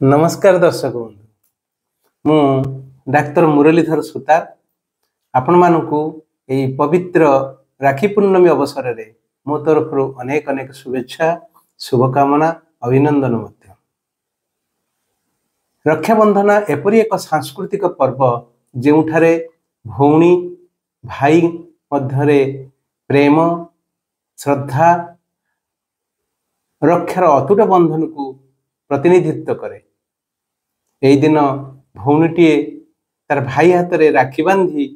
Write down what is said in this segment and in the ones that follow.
नमस्कार दर्शक बंधु मु डाक्टर मुरलीधर सुतार आपण मानकु एई पवित्र राखी पूर्णमी अवसर रे मो तरफ अनेक अनेक शुभेच्छा शुभकामना अभिनंदन मध्य। रक्षाबंधन एपरी एक सांस्कृतिक पर्व जेउठारे भौणी भाई मध्यरे प्रेम श्रद्धा रक्षार अतुट बंधन को प्रतिनिधित्व करे। यही दिन भौणीटीए तार भाई हाथ में राखी बांधी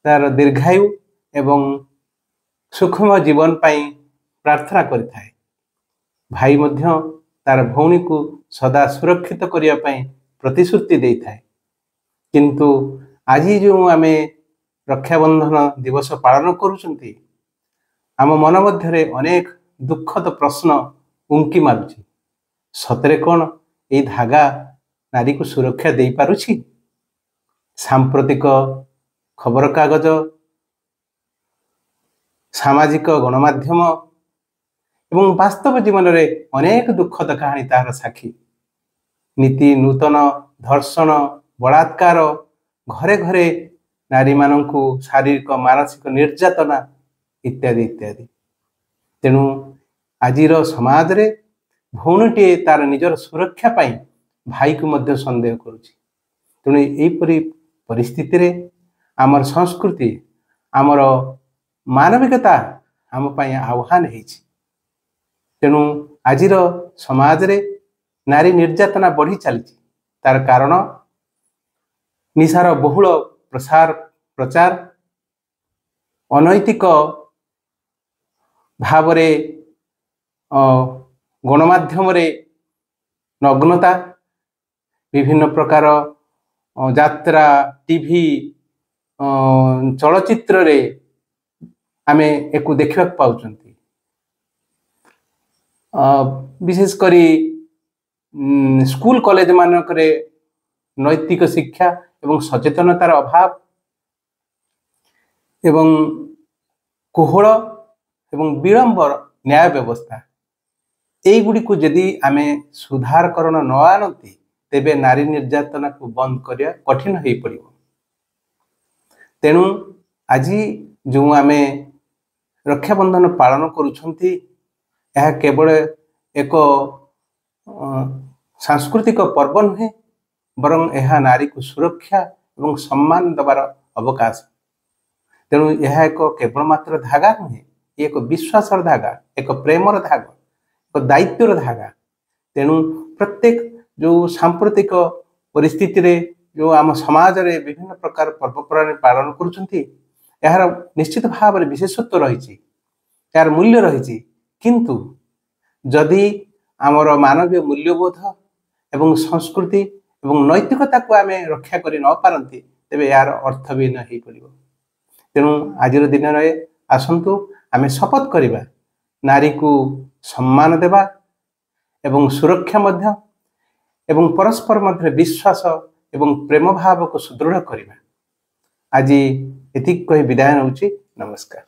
तार दीर्घायु एवं सुखमय जीवन पाई प्रार्थना करिथाए। भाई मध्य तार भौणी को सदा सुरक्षित करिया पाई प्रतिश्रुति देइथाए। किंतु आज जो आमे रक्षाबंधन दिवस पालन करूछंती आम मन मध्यरे अनेक दुखद प्रश्न उंकी मारुछि। सतरे कौन ये धागा नारी को सुरक्षा दे पारुछि? सांप्रतिक खबर कागज सामाजिक गणमाध्यम एवं वास्तव जीवन रे अनेक दुखद कहानी तार साक्षी। नीति नूतन धर्षण बलात्कार घरे घरे नारी मानंकु शारीरिक मानसिक निर्यातना इत्यादि इत्यादि। तेणु आजिर समाज रे भौणीटीए तार निजर सुरक्षा पाई भाई को मध्य संदेह करुछि। तेणु यहीपरी परिस्थिति रे आमर संस्कृति आमर मानविकता आम पाई आह्वान होइछि। तेणु आजिर समाज रे नारी निर्यातना बढ़ी चली। तार कारण निशार बहुल प्रचार अनैतिक भावरे गणमाध्यम रे नग्नता विभिन्न प्रकार यात्रा टीवी चलचित्र रे आमे एको देखिबा पाउछंती। विशेष करी स्कूल कॉलेज मानक रे नैतिक शिक्षा एवं सचेतनतार अभाव एवं कोहल एवं विलंबर न्याय व्यवस्था एगुड़ी को यदि आमे सुधार करण न आनती तेबे नारी निर्यातना को बंद करिया कठिन हो पड़िबो। तेणु आज जो आमे रक्षाबंधन पालन करुछंती यह केवल एक सांस्कृतिक पर्व नुहे बरं यह नारी को सुरक्षा एवं सम्मान दबार अवकाश। तेणु यह एक केवल मात्र धागा नुहे, एक विश्वासर धागा, एक प्रेमर धागा, एक दायित्वर धागा। तेणु प्रत्येक जो सांप्रतिक परिस्थिति रे जो आम समाज रे विभिन्न प्रकार पर्वपर्वाणी पालन करुछंती यार निश्चित भाव में विशेषत्व रही, यार मूल्य रही। किंतु जदि आमर मानवीय मूल्यबोध एवं संस्कृति एवं नैतिकता को आमे रक्षा करि न पारंती तेबे यार अर्थ भी न हो पड़िबो। तेणु आज दिन रे आसंतु आमे शपथ करिबा नारी को सम्मान देवा एवं सुरक्षा मध्य एवं परस्पर मध्य विश्वास एवं प्रेम भाव को सुदृढ़ करिबा। आज एतिक कहि विदाय नउछि। नमस्कार।